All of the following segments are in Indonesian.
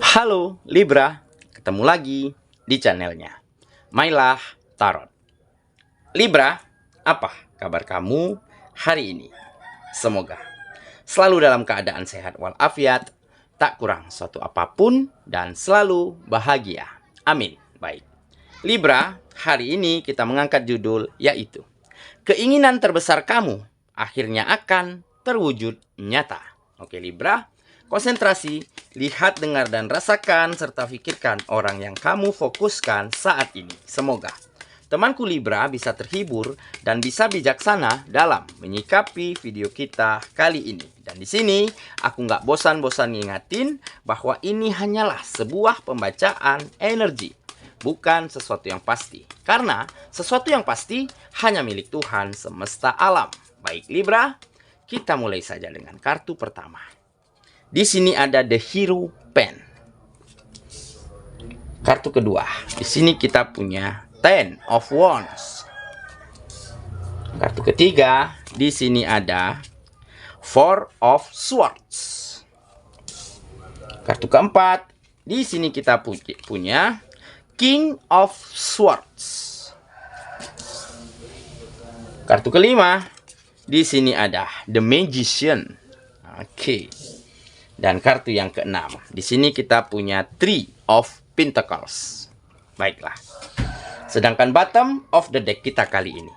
Halo Libra, ketemu lagi di channelnya Mailah Tarot. Libra, apa kabar kamu hari ini? Semoga selalu dalam keadaan sehat walafiat, tak kurang suatu apapun, dan selalu bahagia. Amin. Baik, Libra, hari ini kita mengangkat judul yaitu keinginan terbesar kamu akhirnya akan terwujud nyata. Oke Libra, konsentrasi, lihat, dengar, dan rasakan, serta pikirkan orang yang kamu fokuskan saat ini. Semoga temanku Libra bisa terhibur dan bisa bijaksana dalam menyikapi video kita kali ini. Dan di sini aku nggak bosan-bosan ngingatin bahwa ini hanyalah sebuah pembacaan energi, bukan sesuatu yang pasti. Karena sesuatu yang pasti hanya milik Tuhan semesta alam. Baik Libra, kita mulai saja dengan kartu pertama. Di sini ada The Hero Pen. Kartu kedua. Di sini kita punya Ten of Wands. Kartu ketiga. Di sini ada Four of Swords. Kartu keempat. Di sini kita punya King of Swords. Kartu kelima. Di sini ada The Magician. Oke. Dan kartu yang keenam, di sini kita punya Three of Pentacles. Baiklah. Sedangkan bottom of the deck kita kali ini,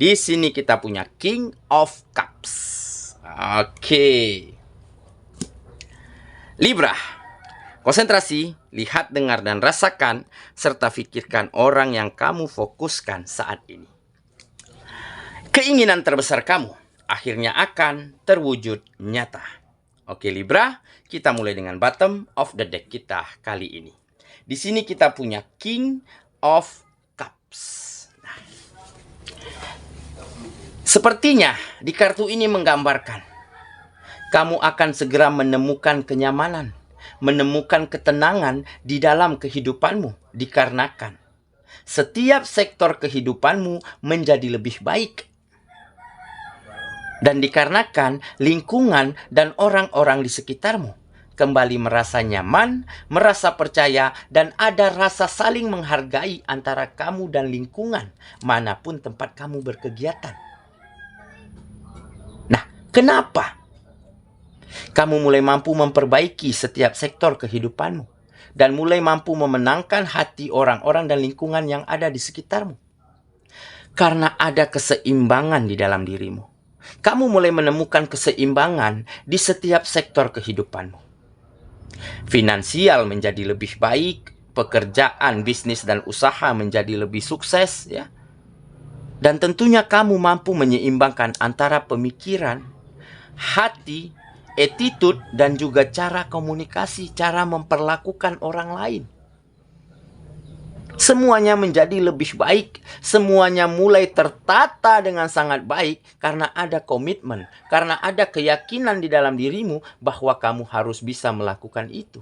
di sini kita punya King of Cups. Oke. Libra, konsentrasi, lihat, dengar, dan rasakan, serta pikirkan orang yang kamu fokuskan saat ini. Keinginan terbesar kamu akhirnya akan terwujud nyata. Oke Libra, kita mulai dengan bottom of the deck kita kali ini. Di sini kita punya King of Cups. Nah, sepertinya di kartu ini menggambarkan kamu akan segera menemukan kenyamanan, menemukan ketenangan di dalam kehidupanmu, dikarenakan setiap sektor kehidupanmu menjadi lebih baik. Dan dikarenakan lingkungan dan orang-orang di sekitarmu kembali merasa nyaman, merasa percaya, dan ada rasa saling menghargai antara kamu dan lingkungan manapun tempat kamu berkegiatan. Nah, kenapa? Kamu mulai mampu memperbaiki setiap sektor kehidupanmu dan mulai mampu memenangkan hati orang-orang dan lingkungan yang ada di sekitarmu. Karena ada keseimbangan di dalam dirimu. Kamu mulai menemukan keseimbangan di setiap sektor kehidupanmu. Finansial menjadi lebih baik, pekerjaan, bisnis, dan usaha menjadi lebih sukses, ya. Dan tentunya kamu mampu menyeimbangkan antara pemikiran, hati, attitude, dan juga cara komunikasi, cara memperlakukan orang lain. Semuanya menjadi lebih baik. Semuanya mulai tertata dengan sangat baik karena ada komitmen, karena ada keyakinan di dalam dirimu bahwa kamu harus bisa melakukan itu.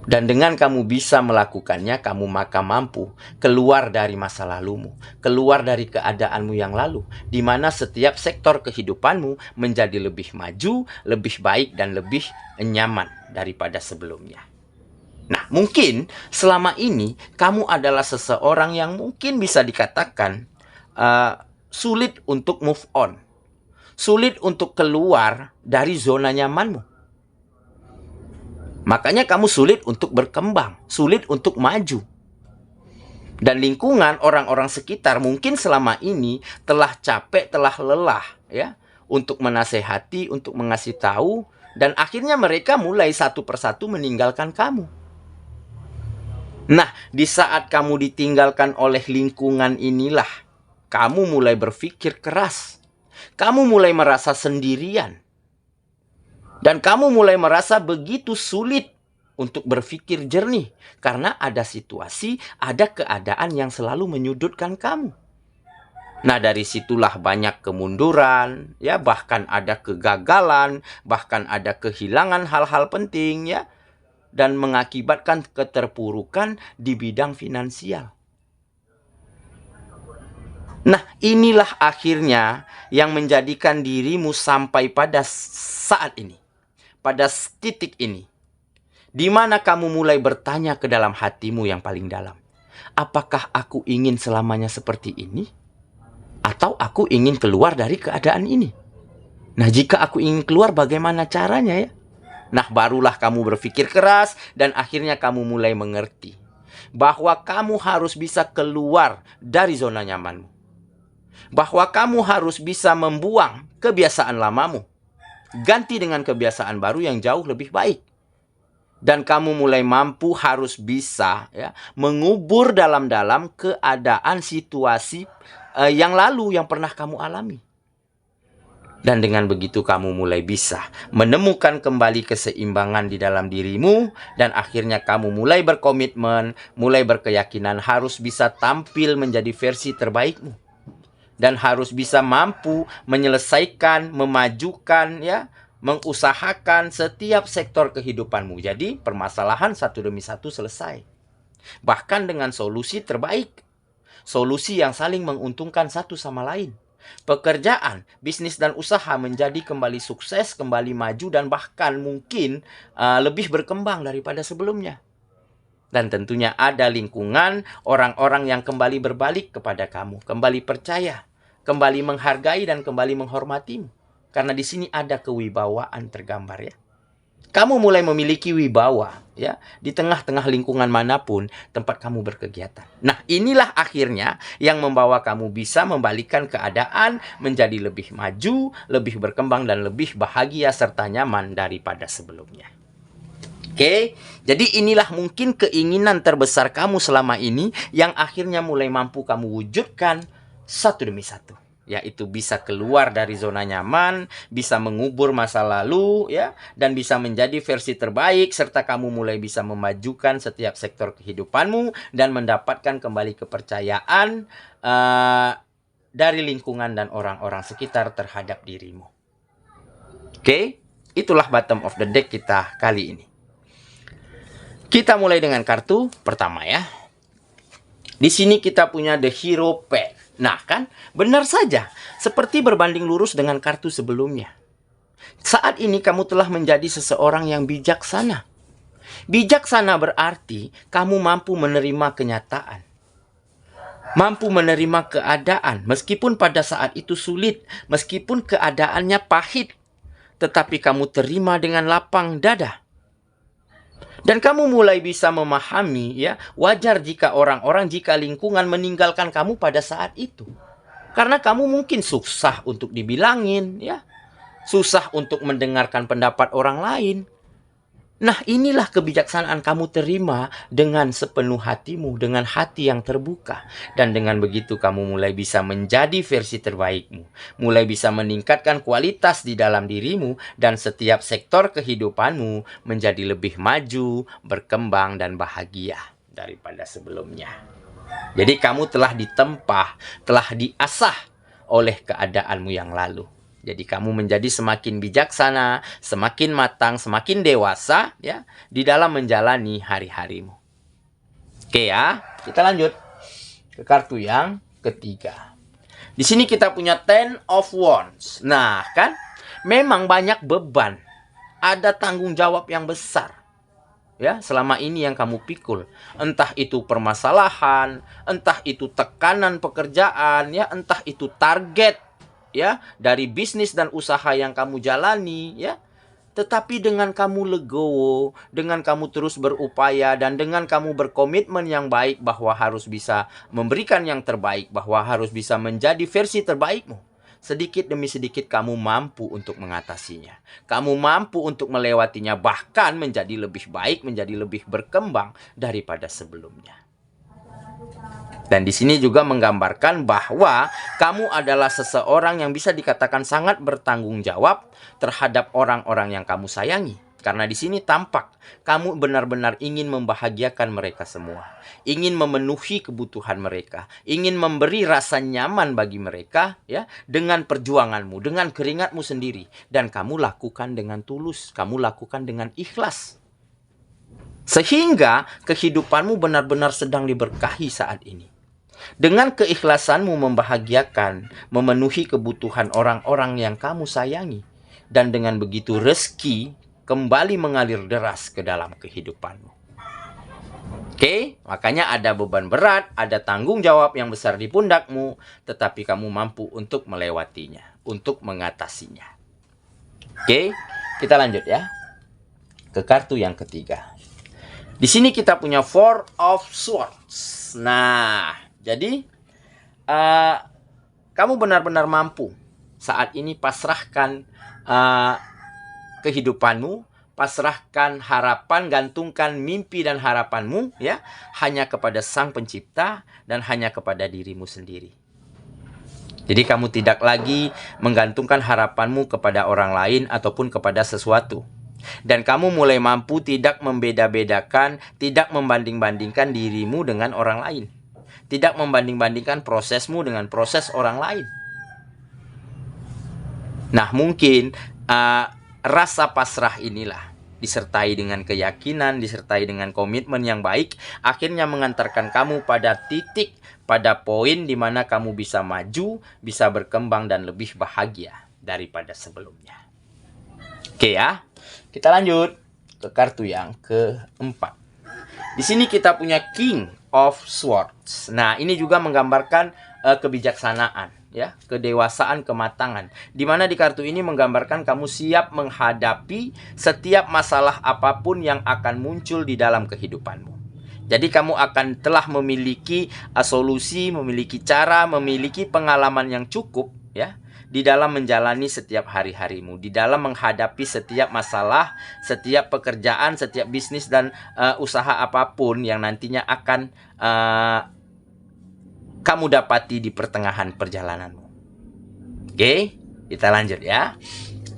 Dan dengan kamu bisa melakukannya, kamu maka mampu keluar dari masa lalumu, keluar dari keadaanmu yang lalu, di mana setiap sektor kehidupanmu menjadi lebih maju, lebih baik, dan lebih nyaman daripada sebelumnya. Nah, mungkin selama ini kamu adalah seseorang yang mungkin bisa dikatakan sulit untuk move on. Sulit untuk keluar dari zona nyamanmu. Makanya kamu sulit untuk berkembang, sulit untuk maju. Dan lingkungan orang-orang sekitar mungkin selama ini telah capek, telah lelah, ya, untuk menasehati, untuk mengasih tahu, dan akhirnya mereka mulai satu persatu meninggalkan kamu. Nah, di saat kamu ditinggalkan oleh lingkungan inilah, kamu mulai berpikir keras. Kamu mulai merasa sendirian. Dan kamu mulai merasa begitu sulit untuk berpikir jernih. Karena ada situasi, ada keadaan yang selalu menyudutkan kamu. Nah, dari situlah banyak kemunduran, ya, bahkan ada kegagalan, bahkan ada kehilangan hal-hal penting, ya. Dan mengakibatkan keterpurukan di bidang finansial. Nah, inilah akhirnya yang menjadikan dirimu sampai pada saat ini, pada titik ini, Di mana kamu mulai bertanya ke dalam hatimu yang paling dalam. Apakah aku ingin selamanya seperti ini? Atau aku ingin keluar dari keadaan ini? Nah, jika aku ingin keluar, bagaimana caranya ya? Nah, barulah kamu berpikir keras dan akhirnya kamu mulai mengerti bahwa kamu harus bisa keluar dari zona nyamanmu. Bahwa kamu harus bisa membuang kebiasaan lamamu. Ganti dengan kebiasaan baru yang jauh lebih baik. Dan kamu mulai mampu harus bisa ya, mengubur dalam-dalam keadaan situasi yang lalu yang pernah kamu alami. Dan dengan begitu kamu mulai bisa menemukan kembali keseimbangan di dalam dirimu. Dan akhirnya kamu mulai berkomitmen, mulai berkeyakinan harus bisa tampil menjadi versi terbaikmu. Dan harus bisa mampu menyelesaikan, memajukan, ya, mengusahakan setiap sektor kehidupanmu. Jadi permasalahan satu demi satu selesai. Bahkan dengan solusi terbaik. Solusi yang saling menguntungkan satu sama lain. Pekerjaan, bisnis dan usaha menjadi kembali sukses, kembali maju, dan bahkan mungkin lebih berkembang daripada sebelumnya. Dan tentunya ada lingkungan orang-orang yang kembali berbalik kepada kamu, kembali percaya, kembali menghargai dan kembali menghormatimu. Karena di sini ada kewibawaan tergambar ya. Kamu mulai memiliki wibawa ya di tengah-tengah lingkungan manapun tempat kamu berkegiatan. Nah, inilah akhirnya yang membawa kamu bisa membalikkan keadaan menjadi lebih maju, lebih berkembang dan lebih bahagia serta nyaman daripada sebelumnya. Oke, jadi inilah mungkin keinginan terbesar kamu selama ini yang akhirnya mulai mampu kamu wujudkan satu demi satu. Yaitu bisa keluar dari zona nyaman, bisa mengubur masa lalu, ya, dan bisa menjadi versi terbaik, serta kamu mulai bisa memajukan setiap sektor kehidupanmu dan mendapatkan kembali kepercayaan dari lingkungan dan orang-orang sekitar terhadap dirimu. Oke, itulah bottom of the deck kita kali ini. Kita mulai dengan kartu pertama ya. Di sini kita punya The Hero Pack. Nah kan, benar saja, seperti berbanding lurus dengan kartu sebelumnya. Saat ini kamu telah menjadi seseorang yang bijaksana. Bijaksana berarti kamu mampu menerima kenyataan. Mampu menerima keadaan, meskipun pada saat itu sulit, meskipun keadaannya pahit, tetapi kamu terima dengan lapang dada. Dan kamu mulai bisa memahami ya, wajar jika orang-orang, jika lingkungan meninggalkan kamu pada saat itu. Karena kamu mungkin susah untuk dibilangin ya. Susah untuk mendengarkan pendapat orang lain. Nah, inilah kebijaksanaan kamu terima dengan sepenuh hatimu, dengan hati yang terbuka. Dan dengan begitu kamu mulai bisa menjadi versi terbaikmu. Mulai bisa meningkatkan kualitas di dalam dirimu dan setiap sektor kehidupanmu menjadi lebih maju, berkembang, dan bahagia daripada sebelumnya. Jadi kamu telah ditempa, telah diasah oleh keadaanmu yang lalu. Jadi kamu menjadi semakin bijaksana, semakin matang, semakin dewasa ya di dalam menjalani hari-harimu. Oke ya, kita lanjut ke kartu yang ketiga. Di sini kita punya Ten of Wands. Nah, kan memang banyak beban. Ada tanggung jawab yang besar. Ya, selama ini yang kamu pikul, entah itu permasalahan, entah itu tekanan pekerjaan, ya, entah itu target ya dari bisnis dan usaha yang kamu jalani ya. Tetapi dengan kamu legowo, dengan kamu terus berupaya dan dengan kamu berkomitmen yang baik bahwa harus bisa memberikan yang terbaik, bahwa harus bisa menjadi versi terbaikmu, sedikit demi sedikit kamu mampu untuk mengatasinya. Kamu mampu untuk melewatinya, bahkan menjadi lebih baik, menjadi lebih berkembang daripada sebelumnya. Dan di sini juga menggambarkan bahwa kamu adalah seseorang yang bisa dikatakan sangat bertanggung jawab terhadap orang-orang yang kamu sayangi. Karena di sini tampak kamu benar-benar ingin membahagiakan mereka semua. Ingin memenuhi kebutuhan mereka. Ingin memberi rasa nyaman bagi mereka ya dengan perjuanganmu, dengan keringatmu sendiri. Dan kamu lakukan dengan tulus, kamu lakukan dengan ikhlas. Sehingga kehidupanmu benar-benar sedang diberkahi saat ini. Dengan keikhlasanmu membahagiakan, memenuhi kebutuhan orang-orang yang kamu sayangi. Dan dengan begitu rezeki kembali mengalir deras ke dalam kehidupanmu. Oke, makanya ada beban berat, ada tanggung jawab yang besar di pundakmu, tetapi kamu mampu untuk melewatinya, untuk mengatasinya. Oke, kita lanjut ya ke kartu yang ketiga. Di sini kita punya Four of Swords. Nah, jadi kamu benar-benar mampu saat ini pasrahkan kehidupanmu, pasrahkan harapan, gantungkan mimpi dan harapanmu ya hanya kepada Sang Pencipta dan hanya kepada dirimu sendiri. Jadi kamu tidak lagi menggantungkan harapanmu kepada orang lain ataupun kepada sesuatu. Dan kamu mulai mampu tidak membeda-bedakan, tidak membanding-bandingkan dirimu dengan orang lain. Tidak membanding-bandingkan prosesmu dengan proses orang lain. Nah, mungkin rasa pasrah inilah disertai dengan keyakinan, disertai dengan komitmen yang baik, akhirnya mengantarkan kamu pada titik, pada poin di mana kamu bisa maju, bisa berkembang dan lebih bahagia daripada sebelumnya. Oke ya, kita lanjut ke kartu yang keempat. Di sini kita punya King of Swords. Nah, ini juga menggambarkan kebijaksanaan, ya, kedewasaan, kematangan. Di mana di kartu ini menggambarkan kamu siap menghadapi setiap masalah apapun yang akan muncul di dalam kehidupanmu. Jadi kamu akan telah memiliki solusi, memiliki cara, memiliki pengalaman yang cukup, ya, di dalam menjalani setiap hari-harimu, di dalam menghadapi setiap masalah, setiap pekerjaan, setiap bisnis dan usaha apapun yang nantinya akan kamu dapati di pertengahan perjalananmu. Oke, kita lanjut ya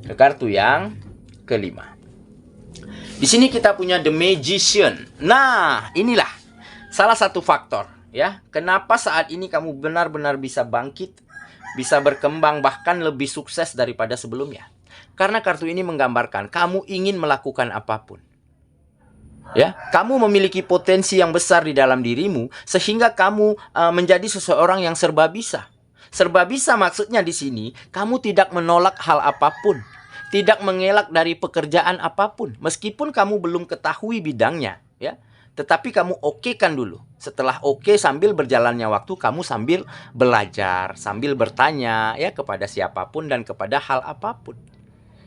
ke kartu yang kelima. Di sini kita punya The Magician. Nah, inilah salah satu faktor ya, kenapa saat ini kamu benar-benar bisa bangkit, bisa berkembang, bahkan lebih sukses daripada sebelumnya. Karena kartu ini menggambarkan kamu ingin melakukan apapun. Ya, kamu memiliki potensi yang besar di dalam dirimu sehingga kamu menjadi seseorang yang serba bisa. Serba bisa maksudnya di sini kamu tidak menolak hal apapun, tidak mengelak dari pekerjaan apapun meskipun kamu belum ketahui bidangnya, ya. Tetapi kamu okekan dulu. Setelah oke, sambil berjalannya waktu kamu sambil belajar, sambil bertanya ya kepada siapapun dan kepada hal apapun.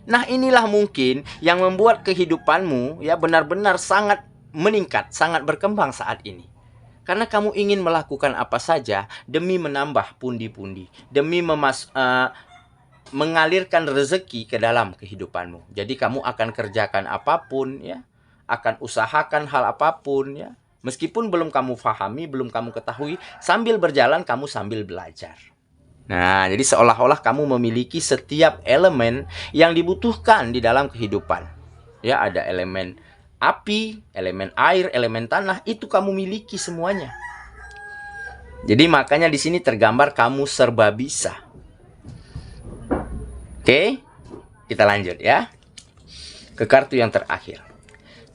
Nah, inilah mungkin yang membuat kehidupanmu ya benar-benar sangat meningkat, sangat berkembang saat ini. Karena kamu ingin melakukan apa saja demi menambah pundi-pundi, demi mengalirkan rezeki ke dalam kehidupanmu. Jadi kamu akan kerjakan apapun ya, akan usahakan hal apapun ya. Meskipun belum kamu pahami, belum kamu ketahui, sambil berjalan kamu sambil belajar. Nah, jadi seolah-olah kamu memiliki setiap elemen yang dibutuhkan di dalam kehidupan. Ya, ada elemen api, elemen air, elemen tanah, itu kamu miliki semuanya. Jadi makanya di sini tergambar kamu serba bisa. Oke, kita lanjut ya ke kartu yang terakhir.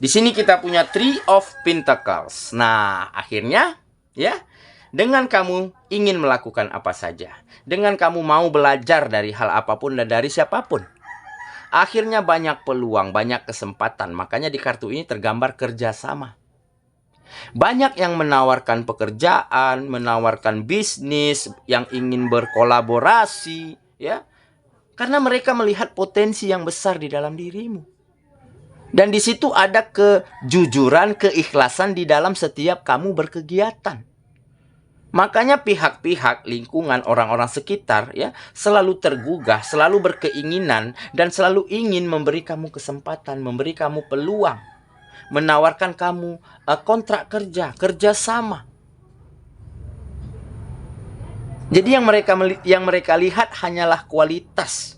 Di sini kita punya Three of Pentacles. Nah, akhirnya ya, dengan kamu ingin melakukan apa saja, dengan kamu mau belajar dari hal apapun dan dari siapapun, akhirnya banyak peluang, banyak kesempatan. Makanya di kartu ini tergambar kerjasama. Banyak yang menawarkan pekerjaan, menawarkan bisnis, yang ingin berkolaborasi, ya, karena mereka melihat potensi yang besar di dalam dirimu. Dan di situ ada kejujuran, keikhlasan di dalam setiap kamu berkegiatan. Makanya pihak-pihak lingkungan, orang-orang sekitar ya selalu tergugah, selalu berkeinginan dan selalu ingin memberi kamu kesempatan, memberi kamu peluang, menawarkan kamu kontrak kerja, kerjasama. Jadi yang mereka lihat hanyalah kualitas.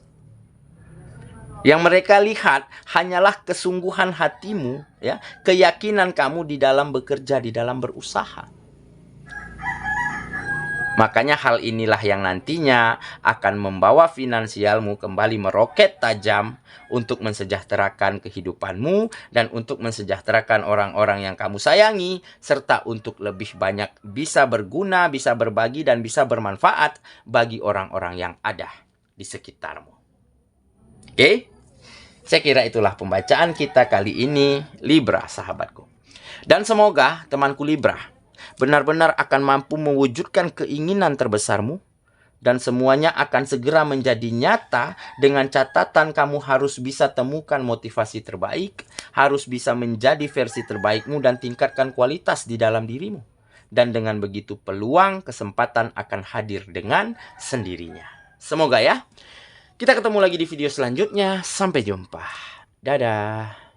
Yang mereka lihat hanyalah kesungguhan hatimu, ya, keyakinan kamu di dalam bekerja, di dalam berusaha. Makanya hal inilah yang nantinya akan membawa finansialmu kembali meroket tajam untuk mensejahterakan kehidupanmu dan untuk mensejahterakan orang-orang yang kamu sayangi, serta untuk lebih banyak bisa berguna, bisa berbagi, dan bisa bermanfaat bagi orang-orang yang ada di sekitarmu. Oke? Saya kira itulah pembacaan kita kali ini, Libra sahabatku. Dan semoga temanku Libra benar-benar akan mampu mewujudkan keinginan terbesarmu, dan semuanya akan segera menjadi nyata dengan catatan kamu harus bisa temukan motivasi terbaik, harus bisa menjadi versi terbaikmu dan tingkatkan kualitas di dalam dirimu. Dan dengan begitu peluang, kesempatan akan hadir dengan sendirinya. Semoga ya. Kita ketemu lagi di video selanjutnya. Sampai jumpa. Dadah.